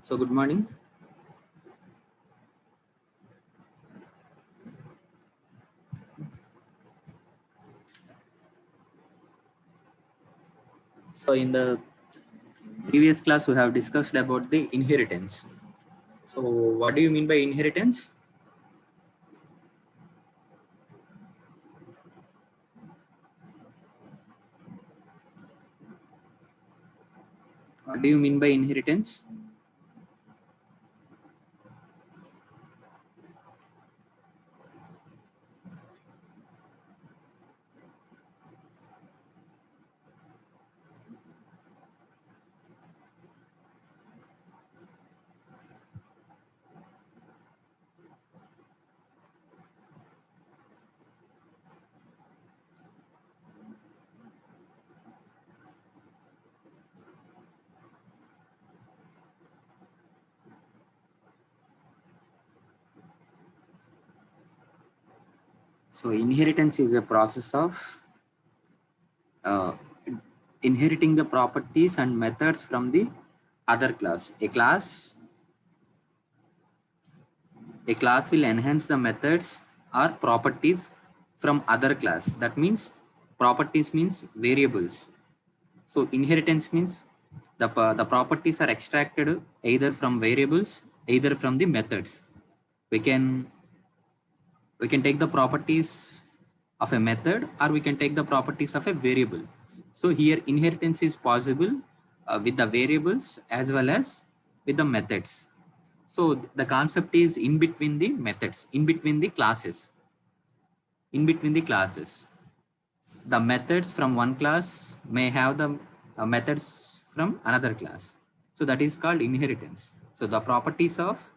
So good morning. So in the previous class, we have discussed about the inheritance. So what do you mean by inheritance? What do you mean by inheritance? So inheritance is a process of uh, inheriting the properties and methods from the other class. A class will enhance the methods or properties from other class. That means properties means variables. So inheritance means the properties are extracted either from variables, either from the methods. We can take the properties of a method, or we can take the properties of a variable. So here inheritance is possible with the variables as well as with the methods. So the concept is in between the methods, in between the classes, the methods from one class may have the methods from another class. So that is called inheritance. So the properties of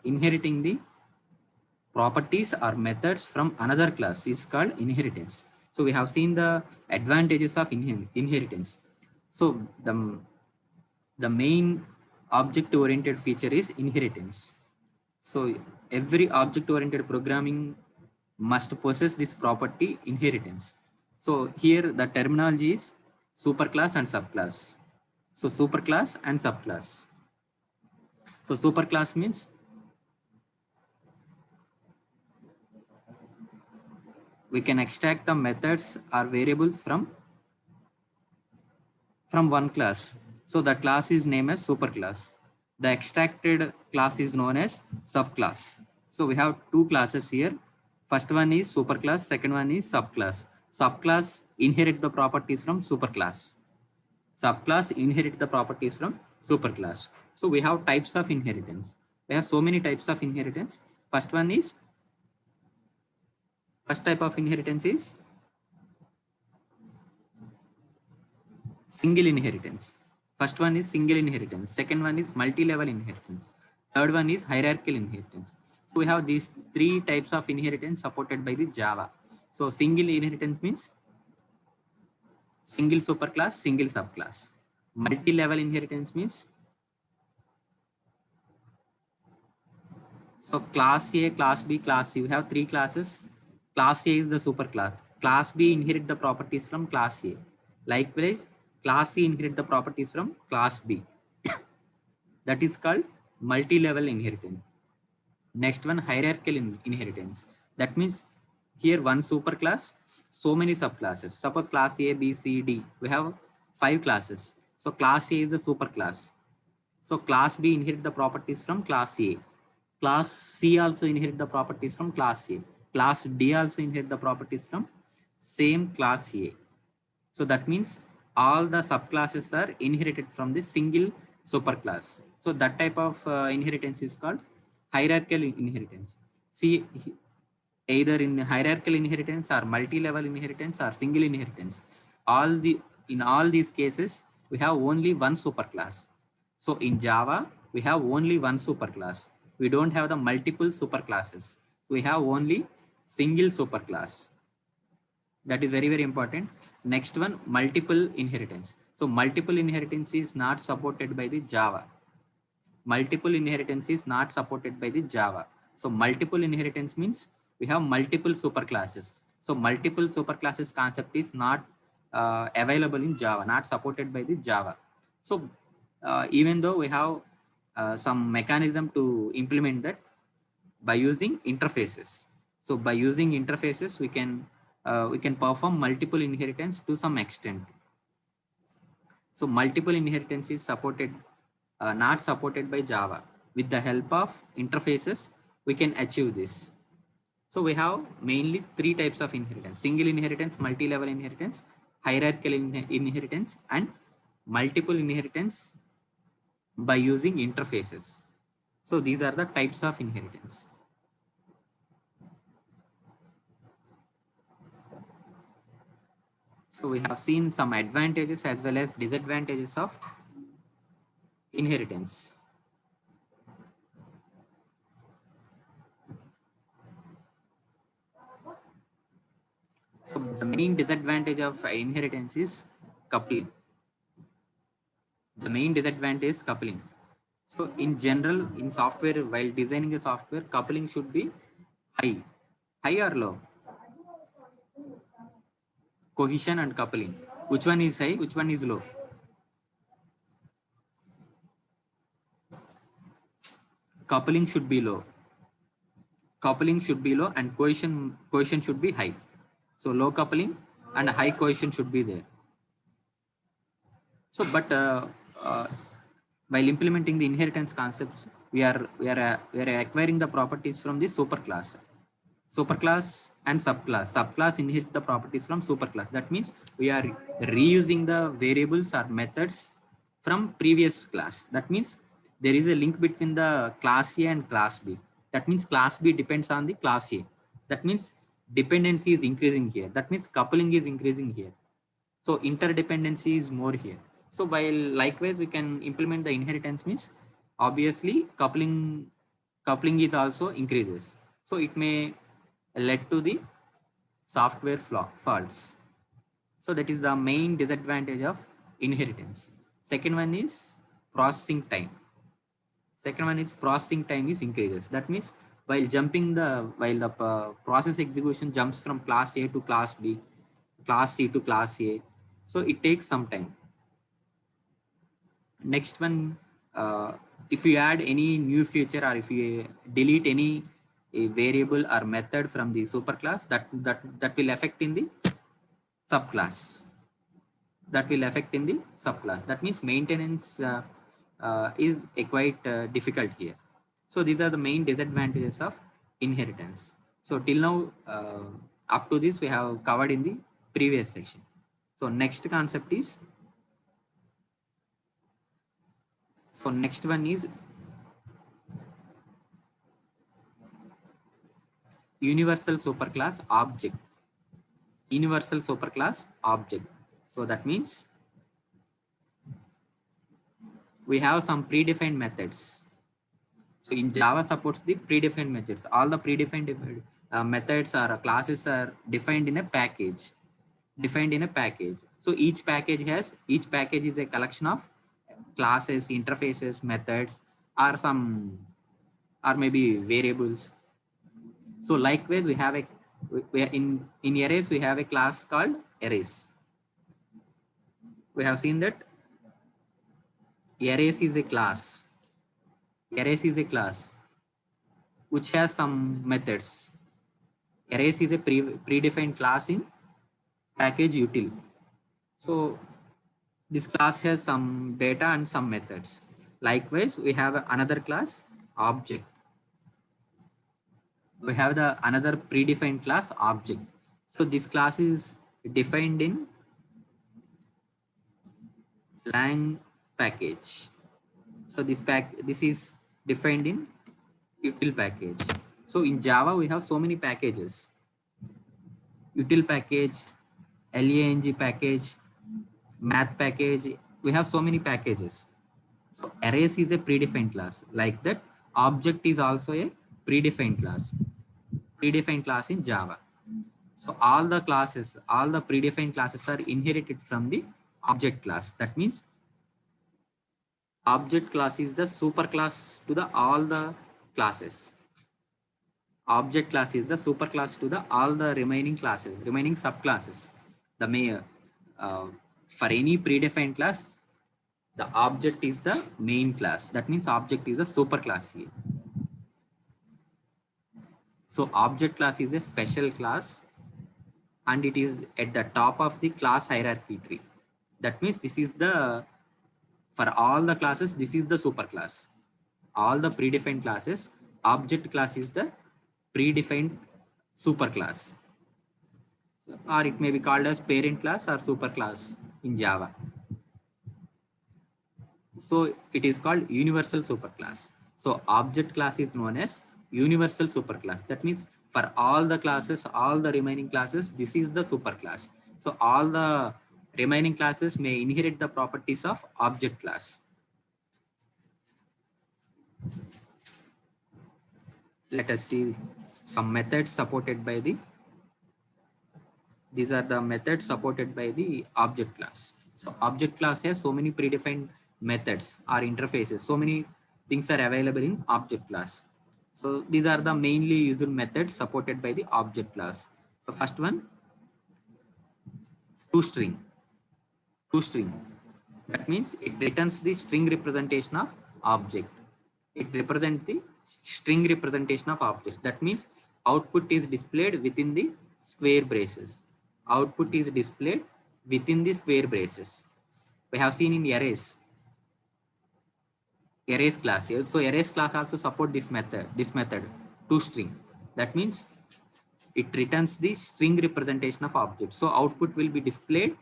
inheriting the properties or methods from another class is called inheritance. So we have seen the advantages of inheritance. So the main object oriented feature is inheritance. So every object oriented programming must possess this property inheritance. So here the terminology is superclass and subclass. So superclass and subclass. So superclass means we can extract the methods or variables from one class. So the class is named as superclass. The extracted class is known as subclass. So we have two classes here. First one is superclass, second one is subclass. Subclass inherit the properties from superclass. Subclass inherit the properties from superclass. So we have types of inheritance. We have so many types of inheritance. First type of inheritance is single inheritance. First one is single inheritance. Second one is multi-level inheritance. Third one is hierarchical inheritance. So we have these three types of inheritance supported by the Java. So single inheritance means single superclass, single subclass. Multi-level inheritance means so class A, class B, class C. We have three classes. Class A is the superclass. Class B inherit the properties from class A. Likewise, class C inherit the properties from class B. That is called multi-level inheritance. Next one, hierarchical inheritance. That means here one superclass, so many subclasses. Suppose class A, B, C, D. We have 5 classes. So class A is the superclass. So class B inherit the properties from class A. Class C also inherit the properties from class A. Class D also inherit the properties from same class A. So that means all the subclasses are inherited from the single superclass. So that type of inheritance is called hierarchical inheritance. See, either in hierarchical inheritance or multi-level inheritance or single inheritance, in all these cases, we have only one superclass. So in Java, we have only one superclass. We don't have the multiple superclasses. We have only single superclass. That is very, very important. Next one, multiple inheritance. So multiple inheritance is not supported by the Java. Multiple inheritance is not supported by the Java. So multiple inheritance means we have multiple superclasses. So multiple superclasses concept is not available in Java, not supported by the Java. So even though we have some mechanism to implement that by using interfaces. So by using interfaces, we can perform multiple inheritance to some extent. So multiple inheritance is supported, not supported by Java. With the help of interfaces, we can achieve this. So we have mainly three types of inheritance: single inheritance, multi-level inheritance, hierarchical inheritance, and multiple inheritance by using interfaces. So these are the types of inheritance. So we have seen some advantages as well as disadvantages of inheritance. So the main disadvantage of inheritance is coupling. The main disadvantage is coupling. So in general, in software, while designing a software, coupling should be high. High or low? Cohesion and coupling. Which one is high? Which one is low? Coupling should be low. Coupling should be low and cohesion should be high. So low coupling and high cohesion should be there. So, but while implementing the inheritance concepts, we are acquiring the properties from the superclass. Superclass and subclass. Subclass inherit the properties from superclass. That means we are reusing the variables or methods from previous class. That means there is a link between the class A and class B. That means class B depends on the class A. That means dependency is increasing here. That means coupling is increasing here. So interdependency is more here. So while likewise we can implement the inheritance, means obviously coupling is also increases. So it may lead to the software faults. So that is the main disadvantage of inheritance. Second one is processing time. Second one is processing time is increases. That means while the process execution jumps from class A to class B, class C to class A, so it takes some time. Next one, if you add any new feature or if you delete any a variable or method from the superclass, that will affect in the subclass. That will affect in the subclass. That means maintenance is quite difficult here. So these are the main disadvantages of inheritance. So till now, up to this we have covered in the previous section. So next concept is, so next one is universal superclass object. Universal superclass object. So that means we have some predefined methods. So in Java supports the predefined methods. All the predefined methods or classes are defined in a package. Defined in a package. So each package is a collection of classes, interfaces, methods, or some, or maybe variables. So likewise, we have a in arrays we have a class called arrays. We have seen that arrays is a class. Arrays is a class which has some methods. Arrays is a predefined class in package util. So this class has some data and some methods. Likewise, we have another class object. We have the another predefined class object. So this class is defined in lang package. So this is defined in util package. So in Java we have so many packages: util package, lang package, math package. We have so many packages. So arrays is a predefined class. Like that, object is also a predefined class. Predefined class in Java. So all the classes, all the predefined classes are inherited from the object class. That means object class is the superclass to the all the classes. Object class is the superclass to the all the remaining classes, remaining subclasses. The for any predefined class, The object is the main class. That means object is a superclass here. So object class is a special class and it is at the top of the class hierarchy tree. That means this is the, for all the classes, this is the superclass. All the predefined classes, object class is the predefined superclass. So, or it may be called as parent class or superclass in Java. So it is called universal superclass. So object class is known as universal superclass. That means for all the classes, all the remaining classes, this is the superclass. So all the remaining classes may inherit the properties of object class. Let us see some methods supported by the, these are the methods supported by the object class. So object class has so many predefined methods or interfaces. So many things are available in object class. So these are the mainly used methods supported by the object class. So first one, toString. toString. That means it returns the string representation of object. It represents the string representation of objects. That means output is displayed within the square braces. Output is displayed within the square braces. We have seen in arrays. Arrays class. So arrays class also support this method toString. That means it returns the string representation of objects. So output will be displayed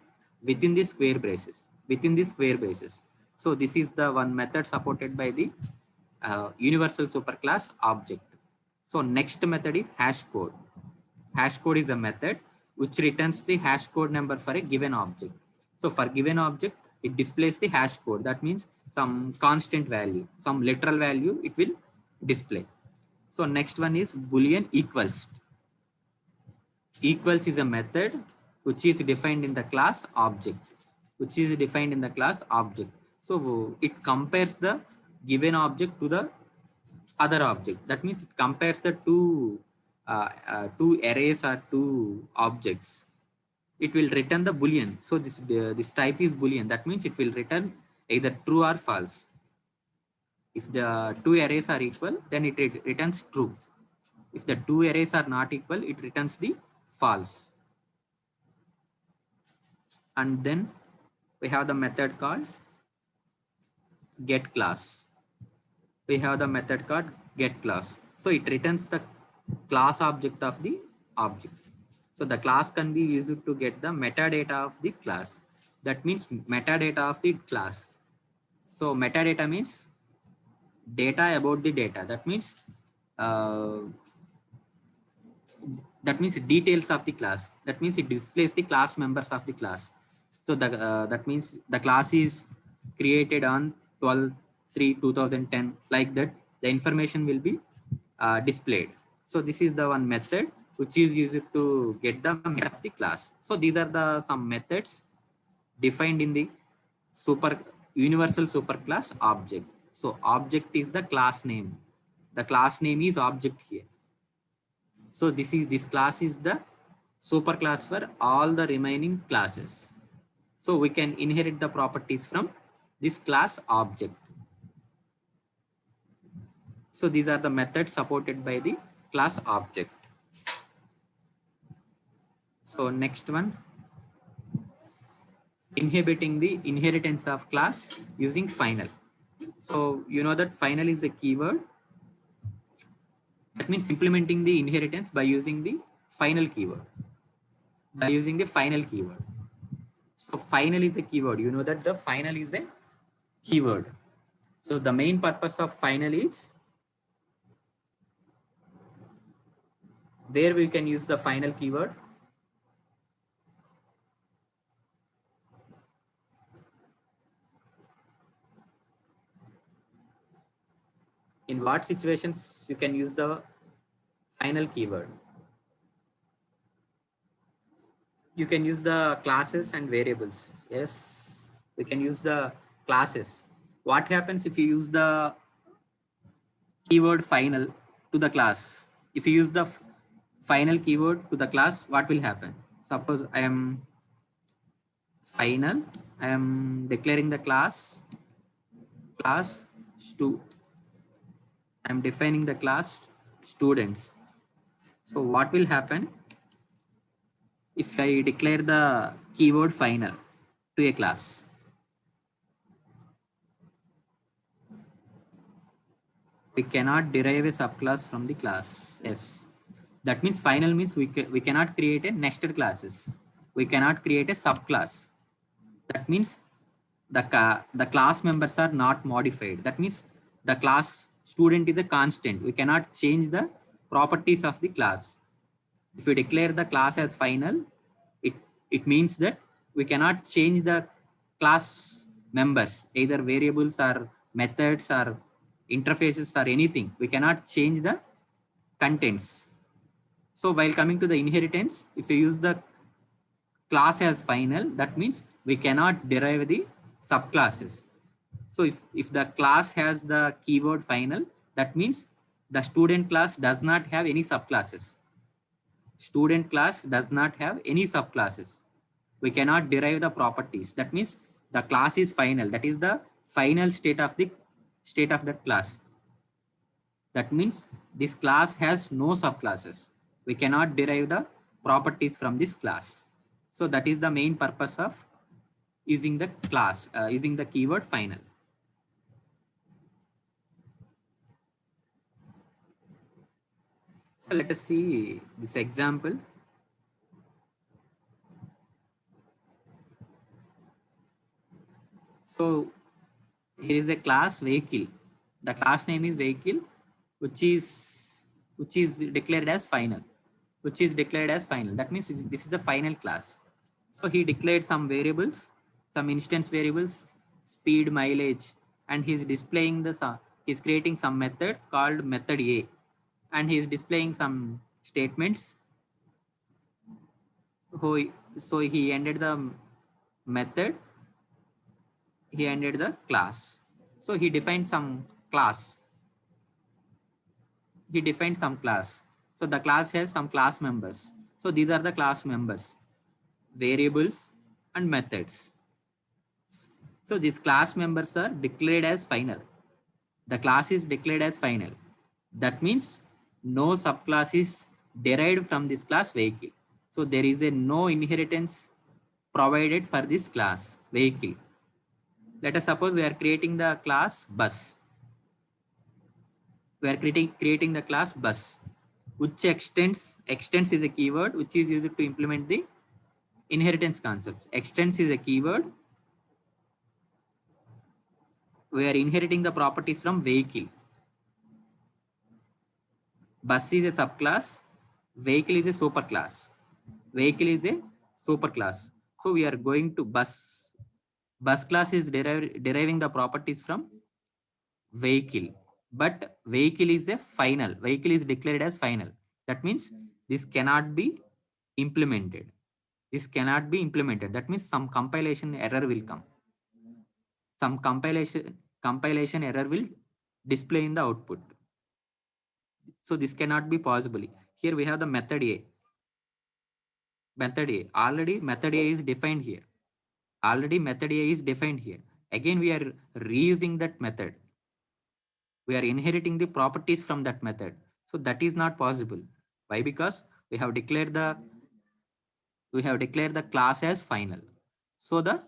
within the square braces. So this is the one method supported by the universal superclass object. So next method is hash code. Hash code is a method which returns the hash code number for a given object. So for given object, it displays the hash code. That means some constant value, some literal value it will display. So next one is Boolean equals. Equals is a method which is defined in the class object. So it compares the given object to the other object. That means it compares the two arrays or two objects. It will return the Boolean. So this type is Boolean. That means it will return either true or false. If the two arrays are equal, then it returns true. If the two arrays are not equal, it returns the false. And then we have the method called get class. So it returns the class object of the object. So the class can be used to get the metadata of the class. That means metadata of the class. So metadata means data about the data. That means details of the class. That means it displays the class members of the class. So that means the class is created on 12/3/2010, like that the information will be displayed. So this is the one method which is used to get the meta of the class. So these are the some methods defined in the universal superclass object. So object is the class name. The class name is object here. So this class is the superclass for all the remaining classes. So we can inherit the properties from this class object. So these are the methods supported by the class object. So next one, inhibiting the inheritance of class using final. So you know that final is a keyword. That means implementing the inheritance by using the final keyword. So final is a keyword. You know that the final is a keyword. So the main purpose of final is there we can use the final keyword. In what situations you can use the final keyword? You can use the classes and variables. Yes, we can use the classes. What happens if you use the keyword final to the class? If you use the final keyword to the class, what will happen? Suppose I am final, I am declaring the class class stu. I'm defining the class students. So what will happen if I declare the keyword final to a class? We cannot derive a subclass from the class. Yes. That means final means we cannot create a nested classes. We cannot create a subclass. That means the class members are not modified. That means the class student is a constant. We cannot change the properties of the class. If we declare the class as final, it, it means that we cannot change the class members, either variables or methods or interfaces or anything. We cannot change the contents. So while coming to the inheritance, if we use the class as final, that means we cannot derive the subclasses. So if the class has the keyword final, that means the student class does not have any subclasses. Student class does not have any subclasses. We cannot derive the properties. That means the class is final. That is the final state of that class. That means this class has no subclasses. We cannot derive the properties from this class. So that is the main purpose of using the class, using the keyword final. So let us see this example. So here is a class vehicle. The class name is vehicle, which is declared as final, which is declared as final. That means this is the final class. So he declared some variables, some instance variables, speed, mileage, and he's displaying he's creating some method called method A, and he's displaying some statements. So he ended the method, he ended the class. So he defined some class. He defined some class. So the class has some class members. So these are the class members, variables and methods. So these class members are declared as final. The class is declared as final. That means no subclass is derived from this class vehicle. So there is a no inheritance provided for this class vehicle. Let us suppose we are creating the class bus. We are creating the class bus, which extends is a keyword which is used to implement the inheritance concepts. Extends is a keyword. We are inheriting the properties from vehicle. Bus is a subclass. Vehicle is a superclass. Vehicle is a superclass. So we are going to bus. Bus class is deriving the properties from vehicle, but vehicle is a final. Vehicle is declared as final. That means this cannot be implemented. This cannot be implemented. That means some compilation error will come. Some compilation error will display in the output. So this cannot be possible. Here we have the method A. Method A. Already method A is defined here. Already method A is defined here. Again, we are reusing that method. We are inheriting the properties from that method. So that is not possible. Why? Because we have declared the class as final. So the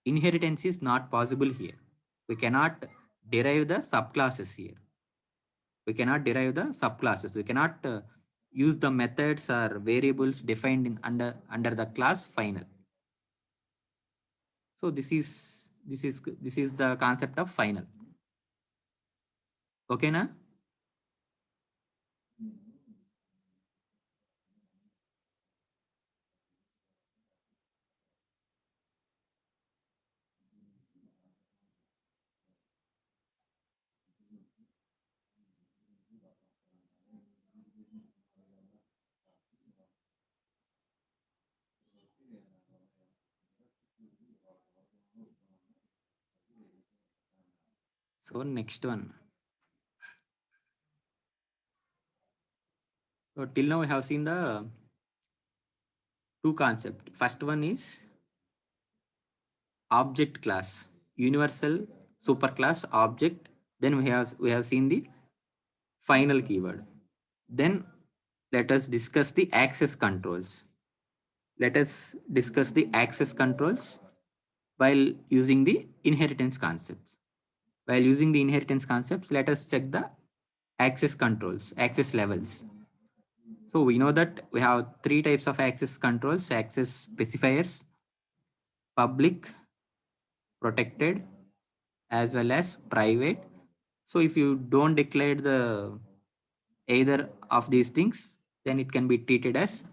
inheritance is not possible here. We cannot derive the subclasses here. We cannot derive the subclasses. We cannot use the methods or variables defined in under the class final. So this is the concept of final. Okay, na? So next one. So till now we have seen the two concepts. First one is object class, universal superclass, object. Then we have seen the final keyword. Then let us discuss the access controls. Let us discuss the access controls while using the inheritance concepts. While using the inheritance concepts, let us check the access controls, access levels. So we know that we have three types of access controls: access specifiers, public, protected, as well as private. So if you don't declare the either of these things, then it can be treated as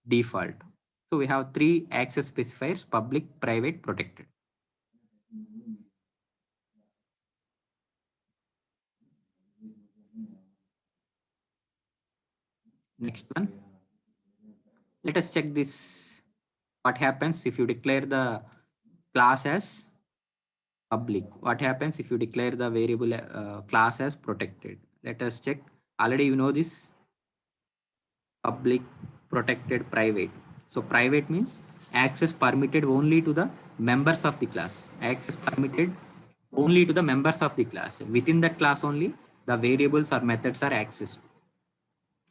default. So we have three access specifiers: public, private, protected. Next one. Let us check this. What happens if you declare the class as public? What happens if you declare the variable class as protected? Let us check. Already you know this: public, protected, private. So private means access permitted only to the members of the class. Access permitted only to the members of the class. Within that class only, the variables or methods are accessed.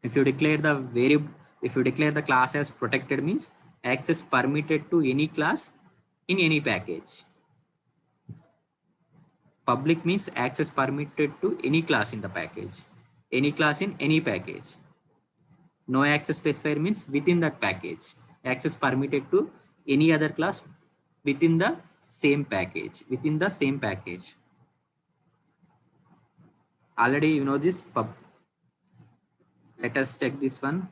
If you declare the variable, if you declare the class as protected, means access permitted to any class in any package. Public means access permitted to any class in the package, any class in any package. No access specifier means within that package. Access permitted to any other class within the same package. Within the same package. Already you know this. Let us check this one.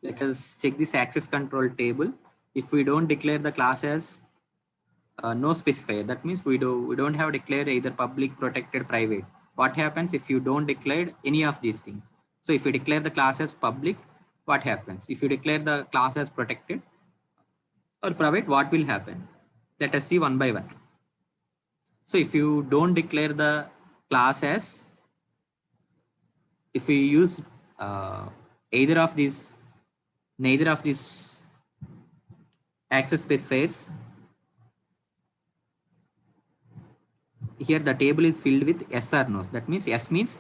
Let us check this access control table. If we don't declare the class as no specifier, that means we don't have declared either public, protected, private. What happens if you don't declare any of these things? So if you declare the class as public, what happens? If you declare the class as protected or private, what will happen? Let us see one by one. So if you don't declare the class as, if we use either of these, neither of these access specifiers, here the table is filled with yes or no. That means yes means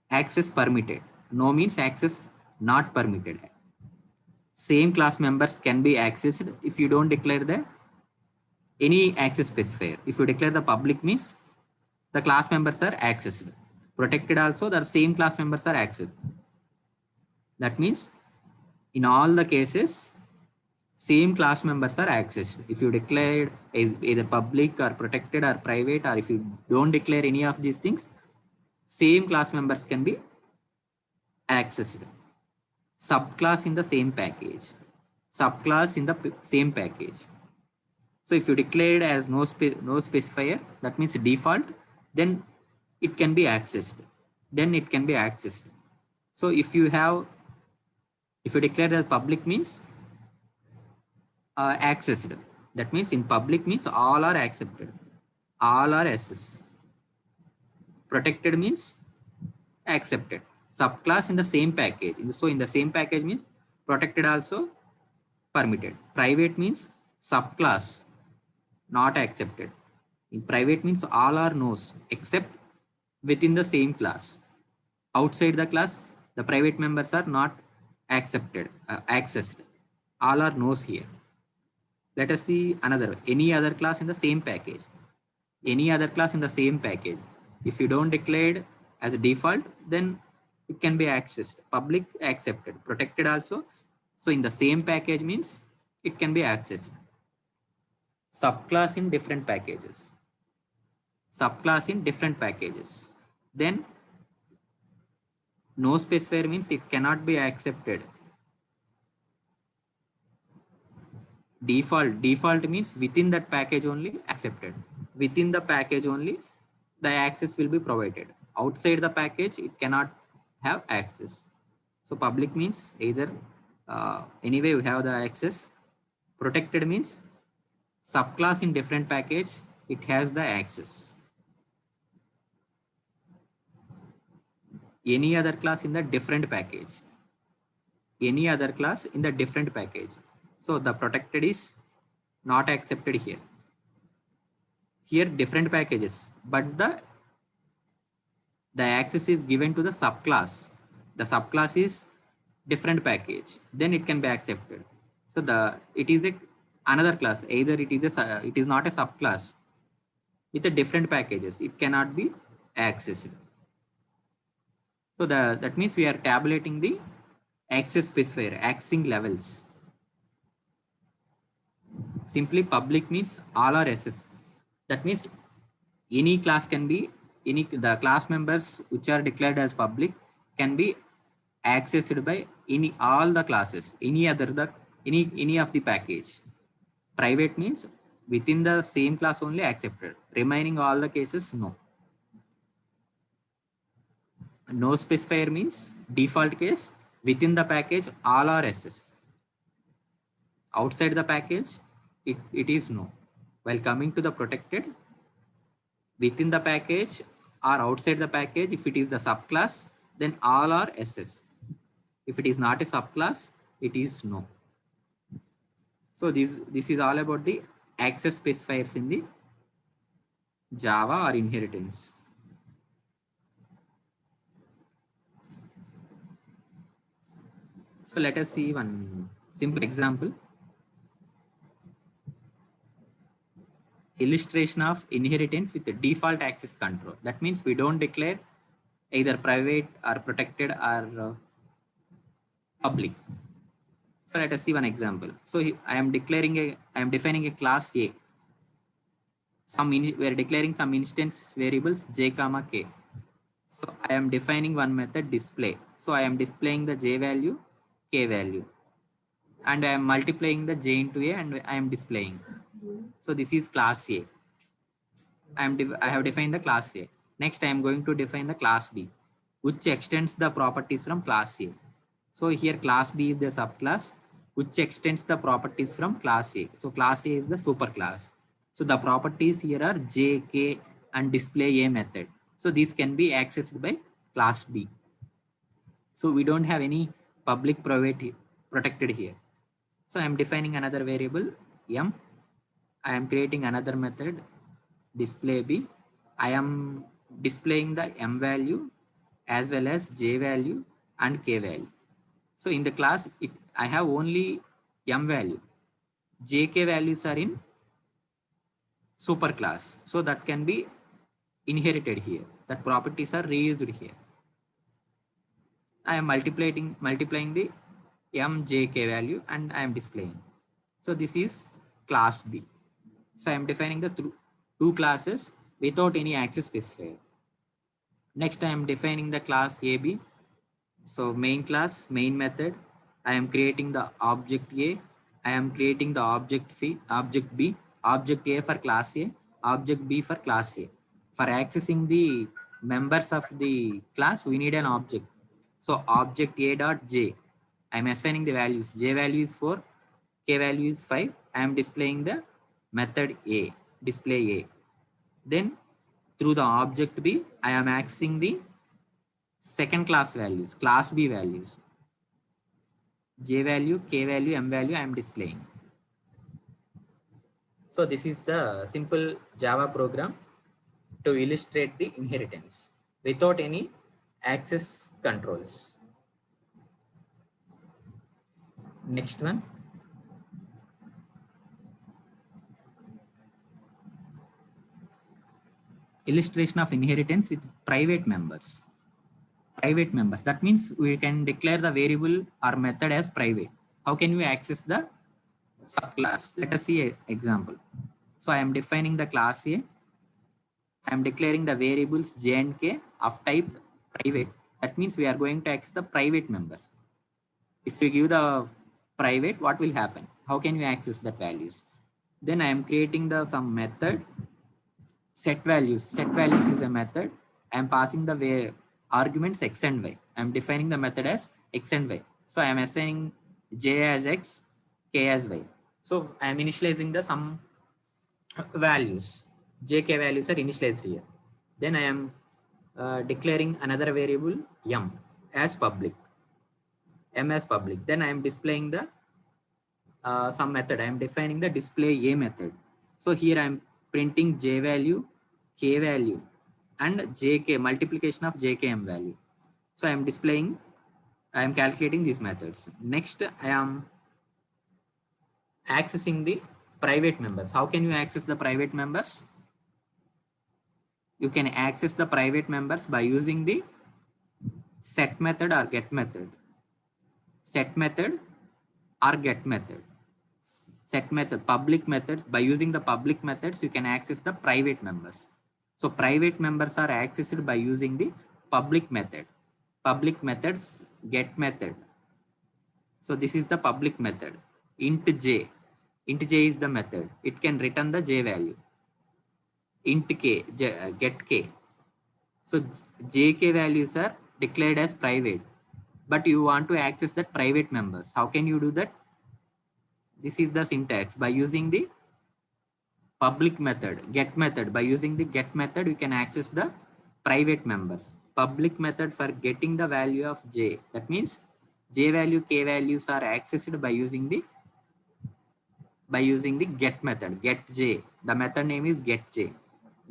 access permitted, no means access not permitted. Same class members can be accessed if you don't declare the any access specifier. If you declare the public means the class members are accessed. Protected also, the same class members are accessed. That means in all the cases, same class members are accessed. If you declare either public or protected or private, or if you don't declare any of these things, same class members can be accessed. Subclass in the same package. Subclass in the same package. So if you declare it as no specifier, that means default, then it can be accessed. Then it can be accessed. So if you declare that public means accessed, that means in public means all are accepted, all are SS. Protected means accepted. Subclass in the same package. So in the same package means protected also permitted. Private means subclass not accepted. In private means all are no's except within the same class. Outside the class, the private members are not accepted, accessed. All are no's here. Let us see another, any other class in the same package. Any other class in the same package. If you don't declare as a default, then it can be accessed. Public accepted, protected also. So in the same package means it can be accessed. Subclass in different packages. Subclass in different packages. Then no specifier means it cannot be accepted. Default means within that package only accepted. Within the package only the access will be provided. Outside the package it cannot have access. So public means either anyway we have the access. Protected means subclass in different package it has the access. any other class in the different package. Any other class in the different package. So the protected is not accepted here. Here different packages, but the access is given to the subclass. The subclass is different package, then it can be accepted. So it is another class. Either it is not a subclass with a different packages. It cannot be accessed. So that means we are tabulating the access specifier, accessing levels. Simply public means all are SS. That means any class can be the class members which are declared as public can be accessed by all the classes, any of the package. Private means within the same class only accepted. Remaining all the cases no. No specifier means default case within the package all are SS. Outside the package it is no. While coming to the protected, within the package or outside the package, if it is the subclass, then all are SS. If it is not a subclass, it is no. So this is all about the access specifiers in the Java or inheritance. So let us see one simple example. Illustration of inheritance with the default access control. That means we don't declare either private or protected or public. So let us see one example. So I am defining a class A. We are declaring some instance variables j comma k. So I am defining one method display. So I am displaying the j value, k value, and I am multiplying the j into a, and I am displaying. So this is class A. I have defined the class A. Next, I am going to define the class B, which extends the properties from class A. So here class B is the subclass, which extends the properties from class A. So class A is the superclass. So the properties here are J, K, and display A method. So these can be accessed by class B. So we don't have any public private protected here. So I am defining another variable M. I am creating another method display B. I am displaying the M value as well as J value and K value. So in the class, I have only M value. J, K values are in superclass. So that can be inherited here. That properties are reused here. I am multiplying the M, J, K value and I am displaying. So this is class B. So I am defining the two classes without any access specifier. Next, I am defining the class AB. So main class, main method. I am creating the object A. I am creating the object B. Object A for class A. Object B for class A. For accessing the members of the class, we need an object. So object A dot J. I am assigning the values. J value is 4. K value is 5. I am displaying the method A. Display A. Then through the object B, I am accessing the second class values, class B values. J value, K value, M value I am displaying. So this is the simple Java program to illustrate the inheritance without any access controls. Next one. Illustration of inheritance with private members. Private members. That means we can declare the variable or method as private. How can we access the subclass? Let us see an example. So I am defining the class A. I am declaring the variables J and K of type private. That means we are going to access the private members. If we give the private, what will happen? How can we access that values? Then I am creating some method set values. Set values is a method. I am passing the arguments x and y. I am defining the method as x and y. So I am assigning j as x, k as y. So I am initializing the some values. J, k values are initialized here. Then I am declaring another variable m as public, then I am displaying the some method. I am defining the display a method. So here I am printing j value, k value, and jk, multiplication of jkm value. So I am displaying, I am calculating these methods. Next, I am accessing the private members. How can you access the private members? You can access the private members by using the set method or get method. Set method or get method. Set method, public methods. By using the public methods, you can access the private members. So private members are accessed by using the public method. Public methods, get method. So this is the public method. Int j. Int j is the method. It can return the j value. Int k, get k. So jk values are declared as private, but you want to access that private members. How can you do that? This is the syntax. By using the public method, get method. By using the get method, you can access the private members. Public method for getting the value of j. That means j value, k values are accessed by using the get method. Get j. The method name is get j.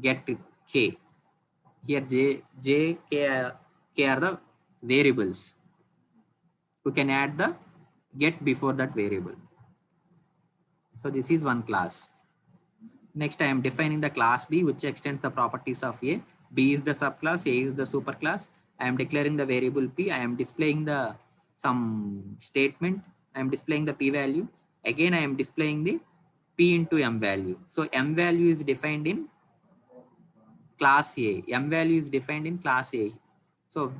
Get k. Here j, k are the variables. You can add the get before that variable. So this is one class. Next, I am defining the class B, which extends the properties of A. B is the subclass, A is the superclass. I am declaring the variable P. I am displaying the some statement. I am displaying the P value. Again, I am displaying the P into M value. So M value is defined in class A. M value is defined in class A. So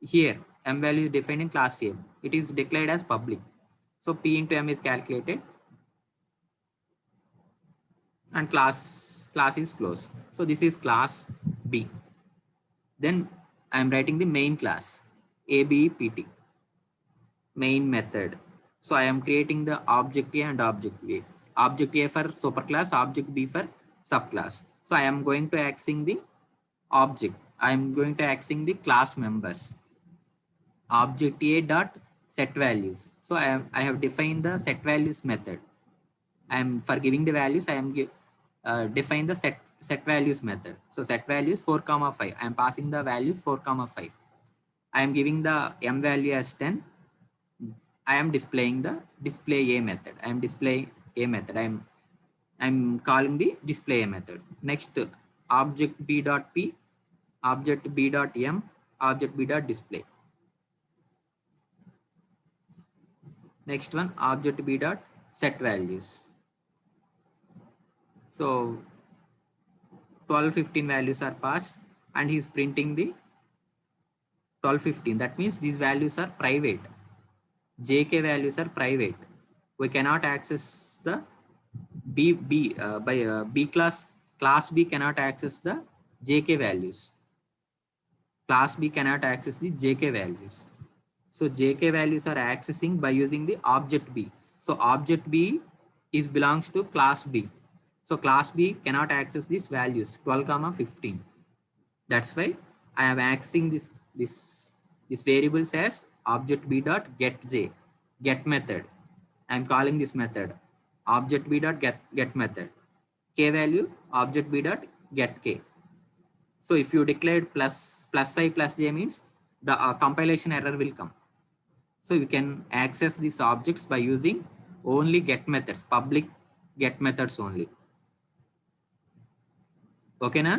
here, M value is defined in class A. It is declared as public. So P into M is calculated, and class is closed. So this is class B. Then I am writing the main class, ABPT, main method. So I am creating the object A and object B. Object A for superclass, object B for subclass. So I am going to accessing the object. I am going to accessing the class members. Object A dot set values. So I have defined the set values method. I am for giving the values. I am define the set values method. So set values 4, 5. I am passing the values 4, 5. I am giving the M value as 10. I am displaying the display A method. I am displaying A method. I'm calling the display A method. Next, object B dot P, object B dot M, object B dot display. Next one, object B dot set values. So 12, 15 values are passed, and he's printing the 12, 15. That means these values are private. JK values are private. We cannot access the B class. Class B cannot access the JK values. Class B cannot access the JK values. So JK values are accessing by using the object B. So object B belongs to class B. So class B cannot access these values 12, 15. That's why I am accessing this variables as object B dot get j, get method. I am calling this method object B dot get method. K value object B dot get k. So if you declared plus I plus j means the compilation error will come. So you can access these objects by using only get methods, public get methods only. Okay na?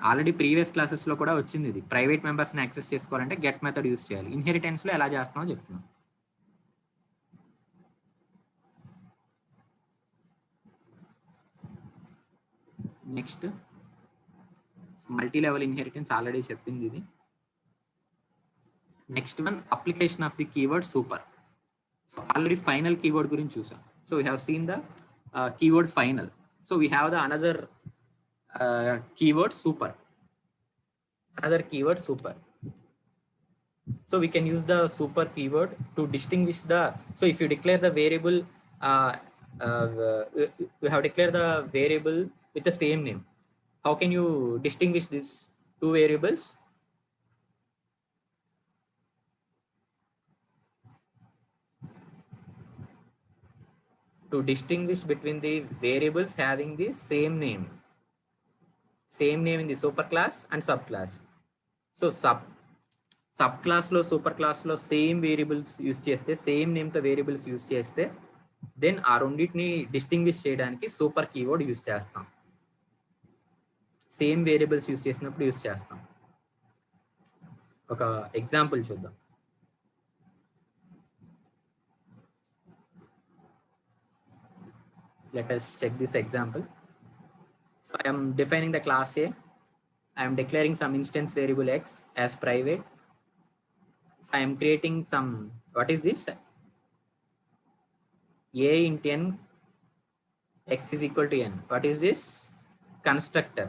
Already previous క్లాసెస్లో కూడా వచ్చింది ఇది. Private మెంబర్స్ని access చేసుకోవాలంటే get method use చేయాలి. ఇన్హెరిటెన్స్లో ఎలా చేస్తున్నామో చెప్తున్నాం. Next multi level inheritance already చెప్పింది ఇది. Next one application of the keyword super. So already final keyword గురించి చూసాం. So we have seen the keyword final. So we have the another keyword super. Another keyword super. So we can use the super keyword to distinguish the. So if you declare the variable you have declared the variable with the same name. How can you distinguish these two variables? To distinguish between the variables having the same name in the superclass and subclass. So subclass లో super class లో same variables use చేస్తే same name తో variables use చేస్తే then ఆ రెండింటిని distinguish చేయడానికి super keyword use చేస్తాం. Same variables use చేసినప్పుడు యూజ్ చేస్తాం. ఒక ఎగ్జాంపుల్ చూద్దాం. Let us check this example. So I am defining the class A. I am declaring some instance variable x as private. So I am creating some, what is this? A into n, x is equal to n. What is this? Constructor.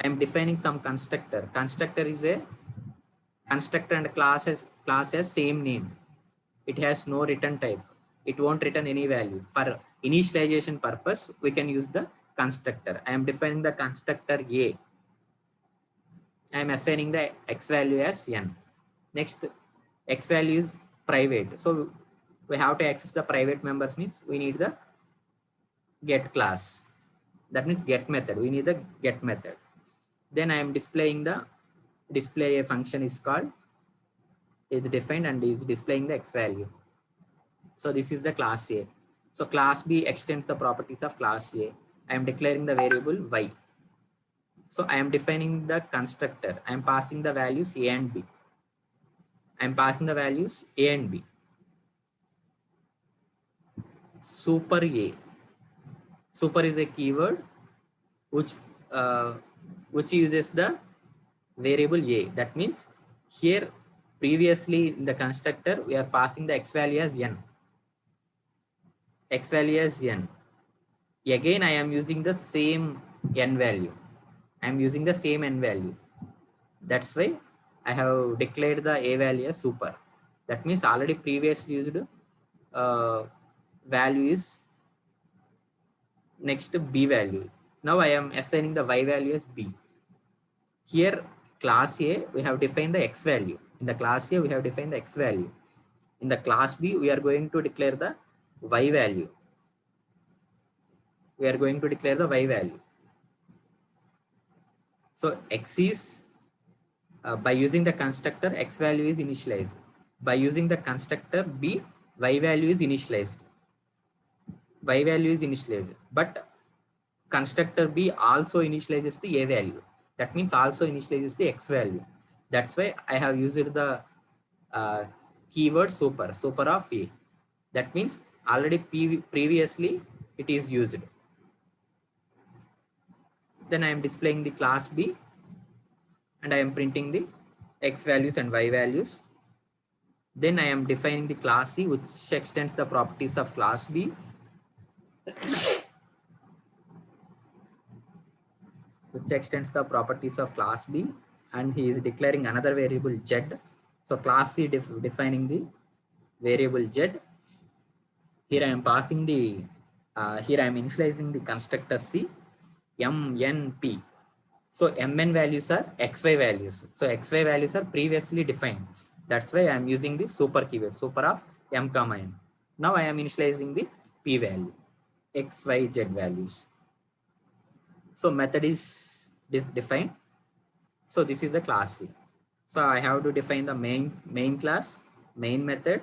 I am defining some constructor. Constructor is a constructor and class has same name. It has no return type. It won't return any value. For initialization purpose, we can use the constructor. I am defining the constructor A. I am assigning the x value as n. Next, x value is private. So we have to access the private members means we need the get class. That means get method. We need the get method. Then I am displaying the display a function is called, is defined and is displaying the x value. So this is the class A. So class B extends the properties of class A. I am declaring the variable y. So I am defining the constructor. I am passing the values A and B. I am passing the values A and B. Super A. Super is a keyword which uses the variable A. That means here previously in the constructor we are passing the x value as n. X value as n. Again I am using the same n value. I am using the same n value. That's why I have declared the A value as super. That means already previously used value is next B value. Now I am assigning the y value as B. Here class A we have defined the x value. In the class A we have defined the x value. In the class B we are going to declare the y value. We are going to declare the y value. So x is by using the constructor x value is initialized. By using the constructor B, y value is initialized. Y value is initialized, but constructor B also initializes the A value. That means also initializes the x value. That's why I have used the keyword super of A. That means already previously it is used. Then I am displaying the class B and I am printing the x values and y values. Then I am defining the class C which extends the properties of class B. Which extends the properties of class B, and he is declaring another variable z. So class C defining the variable z. Here I am passing the here I am initializing the constructor C mnp. So mn values are xy values. So xy values are previously defined. That's why I am using the super keyword, super of m comma n. Now I am initializing the p value, x, y, z values. So method is defined. So this is the class C. So I have to define the main class, main method.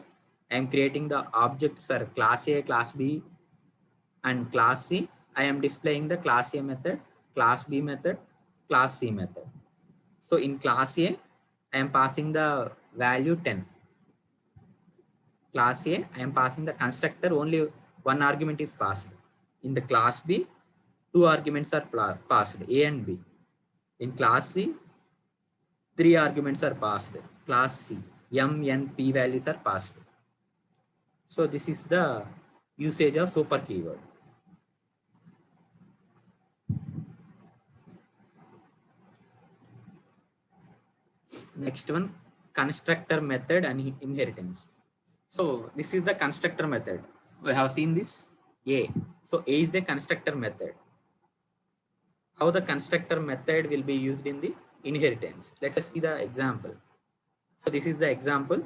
I am creating the objects for class A, class B, and class C. I am displaying the class A method, class B method, class C method. So in class A, I am passing the value 10. Class A, I am passing the constructor, only one argument is passed. In the class B, two arguments are passed, A and B. In class C, three arguments are passed. Class C, m, n, p values are passed. So this is the usage of super keyword. Next one, constructor method and inheritance. So this is the constructor method. We have seen this A. So A is the constructor method. How the constructor method will be used in the inheritance? Let us see the example. So this is the example.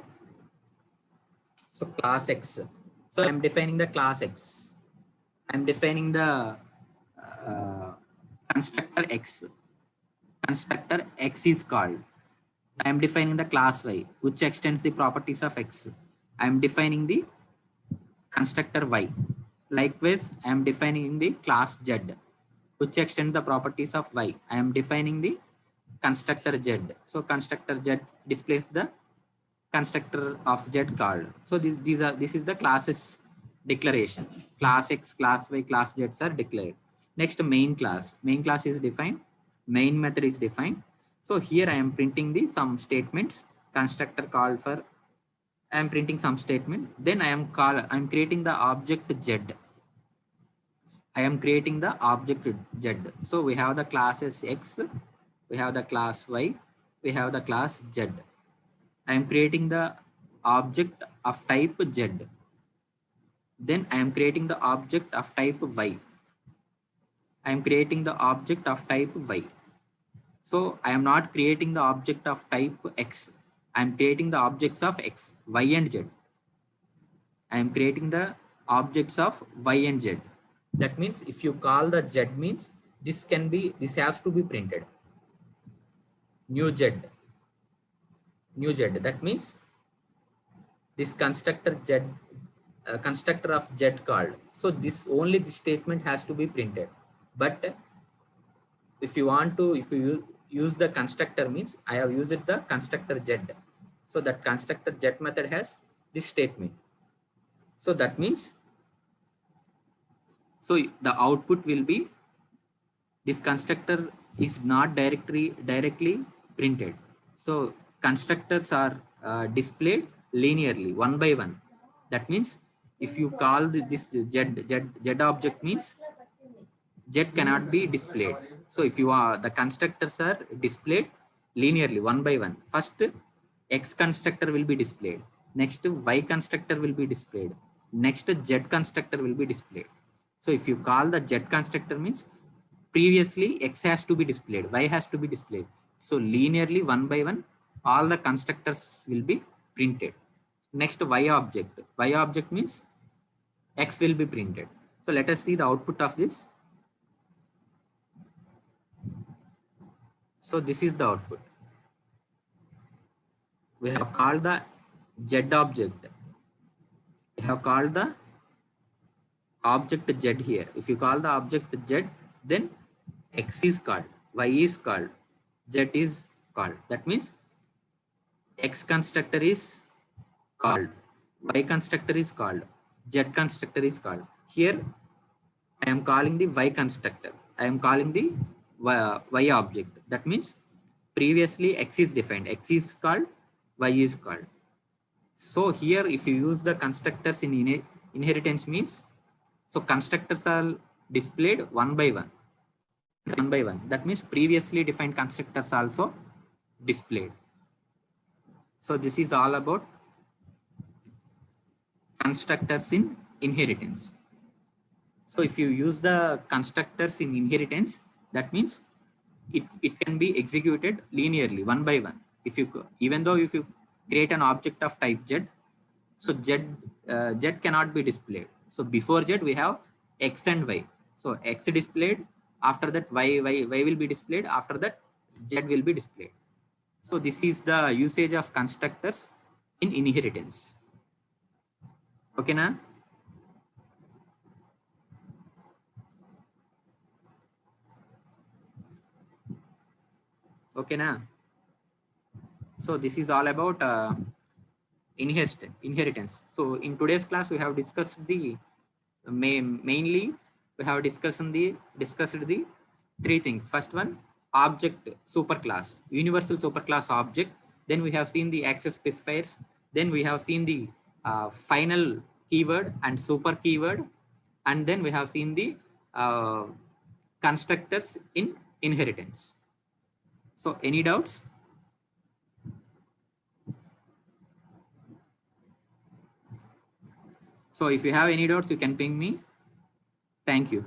So class X. So I'm defining the class X. I'm defining the uh, constructor X. Constructor X is called. I am defining the class Y, which extends the properties of X. I am defining the constructor Y. Likewise, I am defining the class Z, which extends the properties of Y. I am defining the constructor Z. So constructor Z displays the constructor of Z called. So this is the classes declaration. Class X, class Y, class Z are declared. Next, main class. Main class is defined. Main method is defined. So here I am printing the some statements. Constructor called for. I am printing some statement. Then I am creating the object Z. I am creating the object Z. So we have the classes X, we have the class Y, we have the class Z. I am creating the object of type Z. Then I am creating the object of type Y. I am creating the object of type Y. So I am not creating the object of type X. I am creating the objects of X, Y and Z. I am creating the objects of Y and Z. That means if you call the Z means this has to be printed. New Z. New Z. That means this constructor Z, constructor of Z called. So this statement has to be printed. But if you use the constructor means I have used the constructor Z. So that constructor Z method has this statement. So that means, so the output will be this constructor is not directly printed. So constructors are displayed linearly one by one. That means if you call this Z object means Z cannot be displayed. So if you are the constructors are displayed linearly one by one. First X constructor will be displayed. Next Y constructor will be displayed. Next Z constructor will be displayed. So if you call the Z constructor means previously X has to be displayed, Y has to be displayed. So linearly one by one, all the constructors will be printed. Next Y object. Y object means X will be printed. So let us see the output of this. So this is the output. We have called the Z object. We have called the object Z here. If you call the object Z, then X is called, Y is called, Z is called. That means X constructor is called, Y constructor is called, Z constructor is called. Here I am calling the Y constructor. I am calling the Y object. That means previously X is defined. X is called, Y is called. So here if you use the constructors in inheritance means, so constructors are displayed one by one. One by one. That means previously defined constructors also displayed. So this is all about constructors in inheritance. So if you use the constructors in inheritance, that means it can be executed linearly one by one. If you even though if you create an object of type Z, so Z cannot be displayed. So before Z we have X and Y. So X displayed, after that Y will be displayed, after that Z will be displayed. So this is the usage of constructors in inheritance. Okay, na? Okay, na? So this is all about inheritance. So in today's class we have discussed the mainly we have discussed the three things. First one, object superclass, universal superclass object. Then we have seen the access specifiers. Then we have seen the final keyword and super keyword. And then we have seen the constructors in inheritance. So any doubts? So if you have any doubts, you can ping me. Thank you.